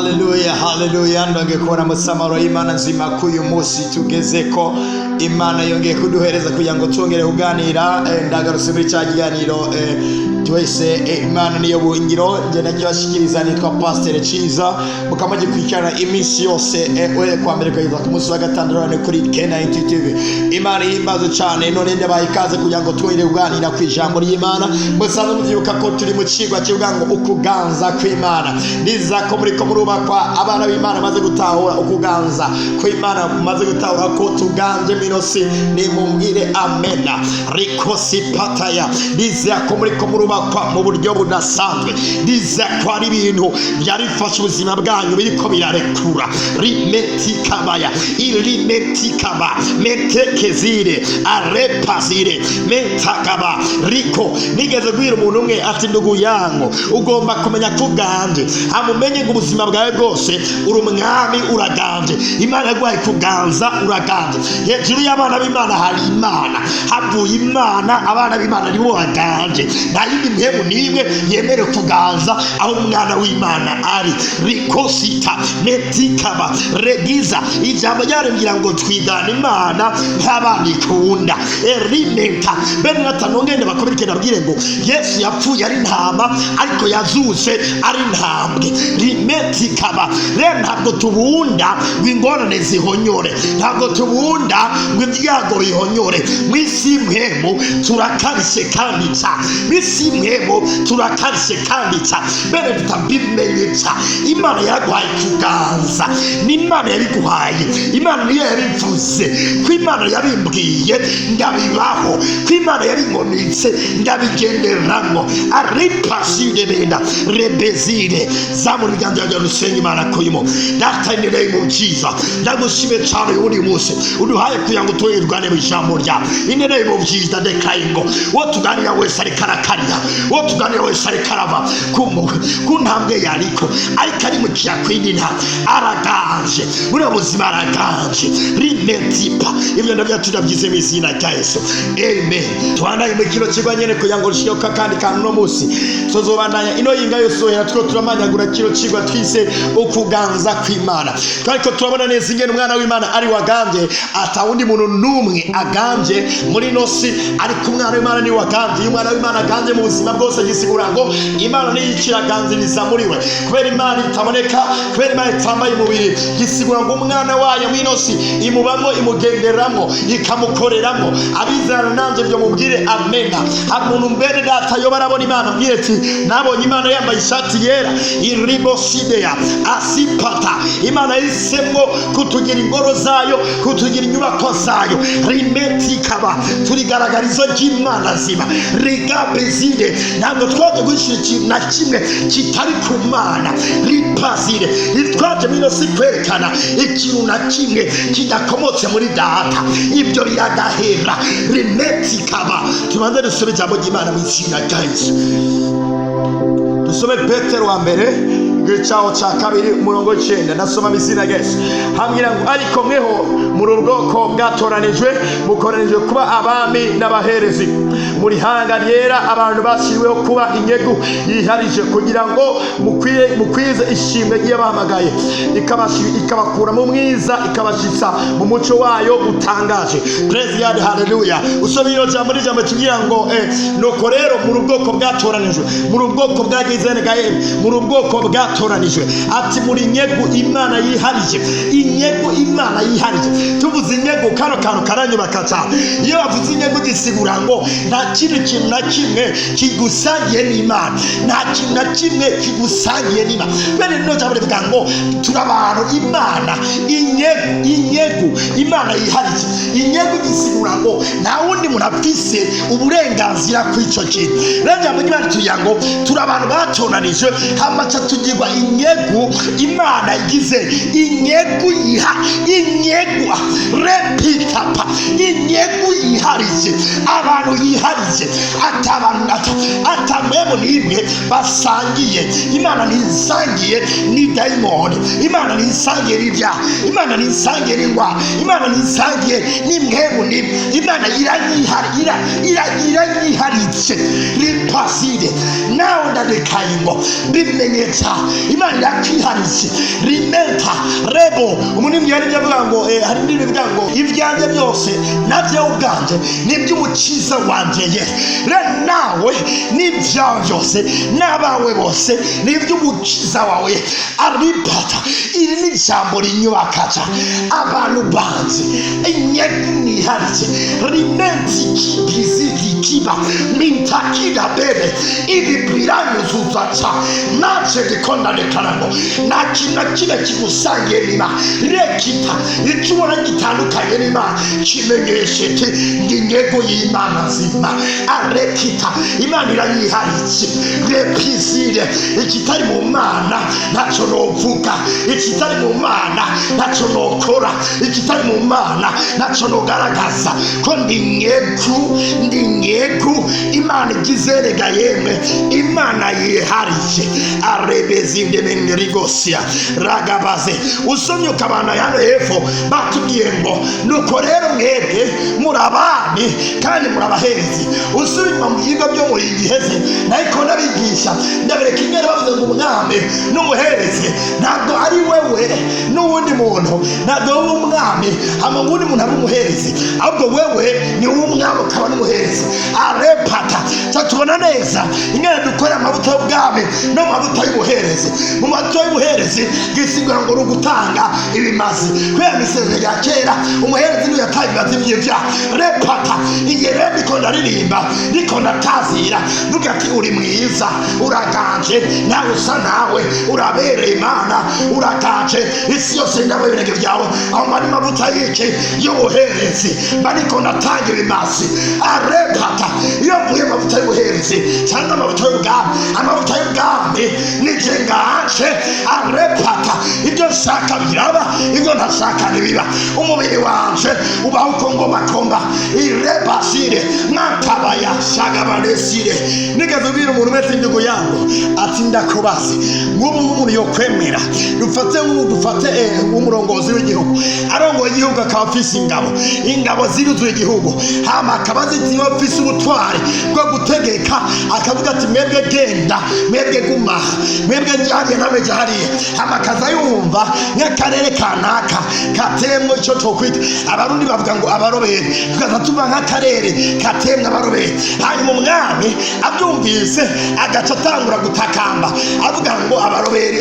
Hallelujah, hallelujah. Ndonge kubona musamaro y'Imana nzima kuyu munsi tugezeko. Imana yongeye kuduhereza kugira ngo twongere kuganira ndagarutse muri cya kiganiro twese Imana niyo buhingiro. Nje nakibashikiriza nitwa Pastor Ciza, mukamaje kwikana iminsi yose kwa mbere kugeza ku munsi wa gatandatu kuri K90 TV. Imana yimbaze cyane, none ndabaye ikaze kugira ngo twongere kuganira ku ijambo ry'Imana. Musanzwe muvyibuka ko turi mu cigwa kivuga ngo ukuganza kw'Imana. Niza ko muri ko murubakwa abana b'Imana maze gutahura ukuganza kw'Imana, maze gutahura ko tuganje minosi ni mumbwire amena. Rikosi pataya niza ko muri ko murubakwa mu buryo budasanzwe. Niza ko ari ibintu byari bifasha ubuzima bwanyu biriko birarekura. Rimetikabaya ilimetikaba metekezire arepazire mentakaba riko. Nigeze guhira umuntu umwe ati ndugu yangu ugomba kumenya kuganje, amumenye ngo ubuzima bwawe bwose uri umwami uraganje. Imana yaguhaye kuganza uraganje. Hejuru y'abana b'Imana hari Imana, havuye Imana abana b'Imana nibo baganje. Nta yindi mpemu n'imwe yemerewe kuganza aho umwana w'Imana ari. Rikosita metikaba regiza. Ijambo ryarembwira ngo twigana Imana nk'abana ikunda. Erimenta bene natanongende bakomereke nabwire ngo Yesu yapfuye ari ntama ariko yazuse ari ntambwe. Rimetikaba rero ntabwo tubunda ng'ingorane zihonyore, ntabwo tubunda ngo ibyago bihonyore. Mwisi mpemu turakarishe kandi ca, mwisi mpemu turakarishe kandi ca. Bene tutabimenyetsa Imana yaraguhaye kuganza, ni Imana yabiguhaye. Imana niyo yabivuze, ko Imana yabimbwiye ndabibaho, ko Imana yabingonitse ndabigenderamo. Aripaside benda rebezire zamura ibiganza byawe rusenga Imana koyimo. Data in the name of Jesus, ndagushime cyane uri munsi uduhaye kugira ngo tugerwane mu ijambo rya. In the name of Jesus declaring ngo wo tuganira wese ari karakariya, wo tuganira wese ari karava ku ntambwe yariko ariko ari mu kiyakwindi nta araganje muri ubuzima araganje. Rimetipa ibyo ndabya tudabyize mu izina rya Yesu, amen. Twandaye mu kiro kigwa nyene kugira ngo rushiyoka kandi kantu no munsi tuzobandanya ino yinga yose yatwo turamanyagura kiro kigwa twise ukuganza kw'Imana. Ariko turabona neza ingene umwana w'Imana ari waganje, atawundi muntu numwe aganje muri nosi ariko umwana w'Imana ni waganje. Umwana w'Imana aganje mu buzima bwose gisigura ngo Imana ni ikiraganziriza muri we, kubera Imana itaboneka, kubera Imana itambaye umubiri. Gisigura ngo umwana wayo mwinosi imubamo imugenderamo ikamukoreramo. Abizana nanje byo mubwire amena. Umuntu mbere data yo barabona Imana mbwire ati nabonye Imana yambaye ishati yera iribosidea asipata. Imana yisemwo kutugira ingoro zayo, kutugira inyubako zayo. Rimetikaba turigaragarizo ry'Imana zima. Rigabezide ntabwo twaje gushira ikintu na kimwe kitari ku Mana. Ripazire twaje mino si kwerekana ikintu na kimwe kidakomotse muri data, ibyo biragahera. Rimetikaba tubanze dusome ijambo ry'Imana mu izina rya Yesu. Dusome Petero wa mbere gicaho ca kabiri umurongo 9. Ndasoma izina rya Yesu. Hambwira ngo ariko mweho muri ubwoko bwatoranijwe, mukoranijwe kuba abami n'abaherezi, muri hanga ryera, abantu bashyiriweho kuba inyegu yiharije, kugira ngo mukwize ishimwe ry'abahamagaye, ikabakura mu mwiza ikabashitsa mu muco wayo utangaje. Praise God, hallelujah. Usoma iyo jambo rijambo tugira ngo nuko rero muri ubwoko bwatoranijwe, muri ubwoko bwagizene gaye, muri ubwoko bwatoranijwe. Ati muri inyegu Imana yiharije, inyegu Imana yiharije. Tuvuze inyegu kano kantu karanyubaka cyane. Iyo bavuze inyegu gisigura ngo nta kintu na kimwe kigusangiye n'Imana, nta kintu na kimwe kigusangiye n'Imana. Bene no jambo rivuga ngo turabantu Imana inyegu Imana yiharije. Inyegu gisigura ngo nta wundi muntu afise uburenganzira kw'ico kintu. Rero jambo Imana tugira ngo turabantu batonanijwe hamaca tugirwa inyegu Imana igize. Inyegu inyegu repitapa inyegu yiharije, abantu yiharije, atamwemo n'imwe basangiye. Imana ntisangiye ni daimoni, Imana ntisangiye n'ibyaha, Imana ntisangiye n'ingwara, Imana ntisangiye n'imwemo n'imwe. Imana irayiharije. Ripaside nawe ndadekaye ngo bimenyetsa Imana irakwiharitse rimenta rebo umunini yari yavuga ngo hari n'ibindi bivuga ngo ibyanjye byose nabyo ubwanje n'iby'umukiza wanje Yesu rero nawe n'ibyawe byose n'abawe bose n'iby'umukiza wawe aripata iri ni ijambo rinyubakaca abantu banze inyeguniharitse rimenti kibizidi kiba mintakida bebe ibi biranyuzuzaca nace gikondadekana ngo nakina kibe kigusangiye n'Imana rekita icyo ubona gitandukanye n'Imana kimenyeshete ng'inyego y'Imana nzima arekita Imana iranyiharitse repizire ikitari mu Mana ntacyo novuga ikitari mu Mana ntacyo nokora ikitari mu Mana ntacyo nogaragaza ko ndi nyegu Imana igizerega yemwe Imana yiharitse arebezinde menerigosia ragabaze usomye ukabana yano hepfo batubwiye ngo nuko rero mwebwe murabani kandi murabaherezi usubira mu byiga byo muri giheze nayiko nabigisha ndabereka ingero bavuze ngo umwami n'umuherezi ntabwo ari wewe n'uwundi muntu ntabwo wowe umwami hama ngundi muntu ari umuherezi ahubwo wewe ni umwami ukaba n'umuherezi arepata tubona neza ingene dukora amavuta y'ubwami no mu mavuta y'ubuherezi mu mavuta y'ubuherezi gisigura ngo rugutanga ibimazi kubera misezero ya kera umuherezi niwe yataye ibimazi by'ibyaha repata igihe rero ndiko ndaririmba ndiko ndatazira nuga ati uri mwiza uraganje nawe usa nawe urabereye Imana uraganje isi yose ndabo ibirenge byawe aho mari mavuta y'iki y'ubuherezi bariko ndatanga ibimazi arepata iyo mvuye amavuta y'ubuherezi cyangwa amavuta y'ubwami amavuta y'ubwami nije nganje arepata ibyo nshaka biraba ibyo ntashaka ntibiba umubiri wanje ubaho uko ngomakomba irebasire mwatabaya shagabanesire nigeze ubwira umuntu wese injugu yangu ati ndakubaze nk'ubu umuntu yokwemera dufate umurongozi w'igihugu arongoye igihugu akaba afise ingabo ziruzuye igihugu hama akaba zitiwe afise ubutwari bwo gutegeka akavuga ati mwebwe genda mwebwe guma mwebwe njyariye nawe jyariye hama akaza yumva nk'akarere kanaka katemwe icyo twokwita abarundi bavuga ngo abaroberi tukaza tuva nk'akarere katemwe abaroberi hanyuma umwami abyumvise agaca atangura gutakamba avuga ngo abaroberi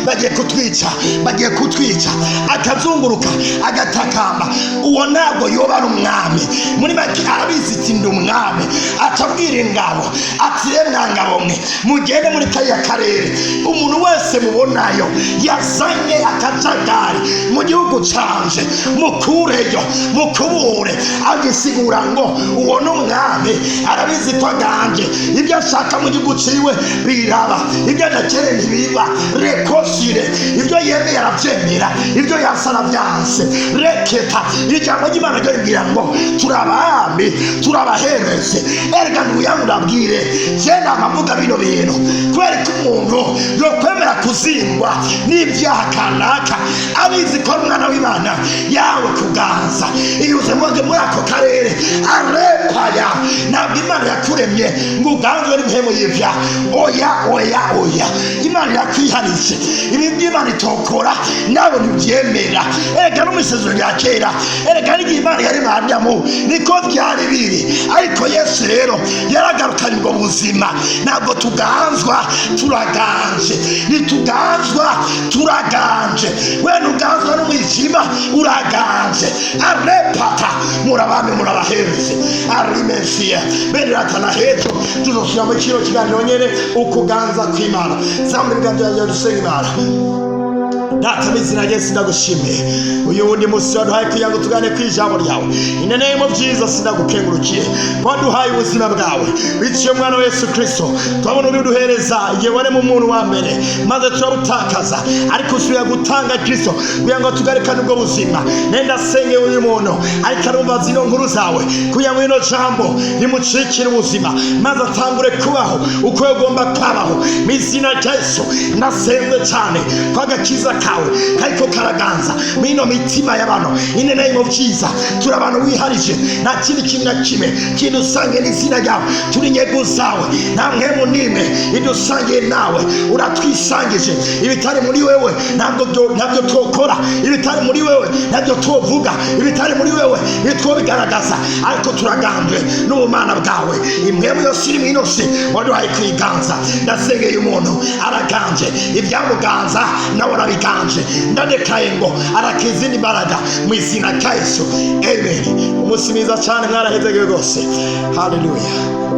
bagiye kutwica akazunguruka agatakamba uwo ntabwo yoba ari umwami muri make arabizi ati ndi umwami acabwira ingabo ati mwa ngabo mwe mugende muri kariya karere umuntu wese mubonayo yazanye akajagari mu gihugu canje mukureyo mukubure agisigura ngo uwo n'umwami arabizi ko aganje ibyo ashaka mu gihugu ciwe biraba ibyo adakere ntibiba rekosire ibyo yemeye aravyemera ibyo yasana byanse reketa ijambo ry'Imana ryo rigira ngo turabami turabahereze erega nduyangu ndabwire jenda amavuga bino bintu kubera ko umuntu yokwemera kuzingwa n'ibyaha kanaka abizi ko umwana w'Imana yawe kuganza iyo uze muri ako karere arepaya ntabwo Imana yakuremye ngo uganzwe n'ibihemu y'ibyaha oya Imana yakwiharitse ibi by'Imana itokora nawe ntibyemera erega n'umusezero ya kera erega n'igihe Imana yari Adamu niko byari biri ariko Yesu rero yaragarukanye ubwo buzima ntabwo tuganzwa turaganje nituganzwa turaganje wena uganzwa n'umwijima uraganje arepata murabami murabahereze arimensiya beneratana hejo tuzosubira mu kino kiganiro nyene ukuganza kw'Imana zamura ibiganza byawe dusenga Imana data mizina Yesu ndagushimiye uyu wundi musi waduhaye kugira ngo tugane kw'ijambo ryawe in the name of Jesus ndagukengurukiye waduhaye ubuzima bwawe biciye mwana wa Yesu Kristo twabona uduhereza igihe wari mu muntu wa mbere maze turabutakaza ariko usubiye gutanga Kristo kugira ngo tugarikane ubwo buzima nenda senge uyu muntu ariko arumva zino nkuru zawe kugira ngo ino jambo rimucikire ubuzima maze atangure kubaho uko yagomba kwabaho mizina Yesu nasenze cyane kwagakiza kawe kariko karaganza mino mitima y'abantu in the name of Jesus. Turi abantu wiharije, nta kindi kintu na kimwe kidusange n'izina ryawe, turi inyego zawe, nta mwemu n'imwe idusangiye nawe, uratwisangije. Ibitari muri wewe ntabyo twokora, ibitari muri wewe ntabyo twovuga, ibitari muri wewe bitwobigaragaza, ariko turagambwe n'ubumana bwawe. Imwemu yose iri mw'inosi waduhaye kwiganza. Ndasengeye umuntu araganje, ibyamuganza nawe arabiganje. Ndadekaye ngo arakiza imbaraga mu izina rya Yesu. Amen. Umunsi mwiza cyane, mwarahezegeye rwose. Hallelujah.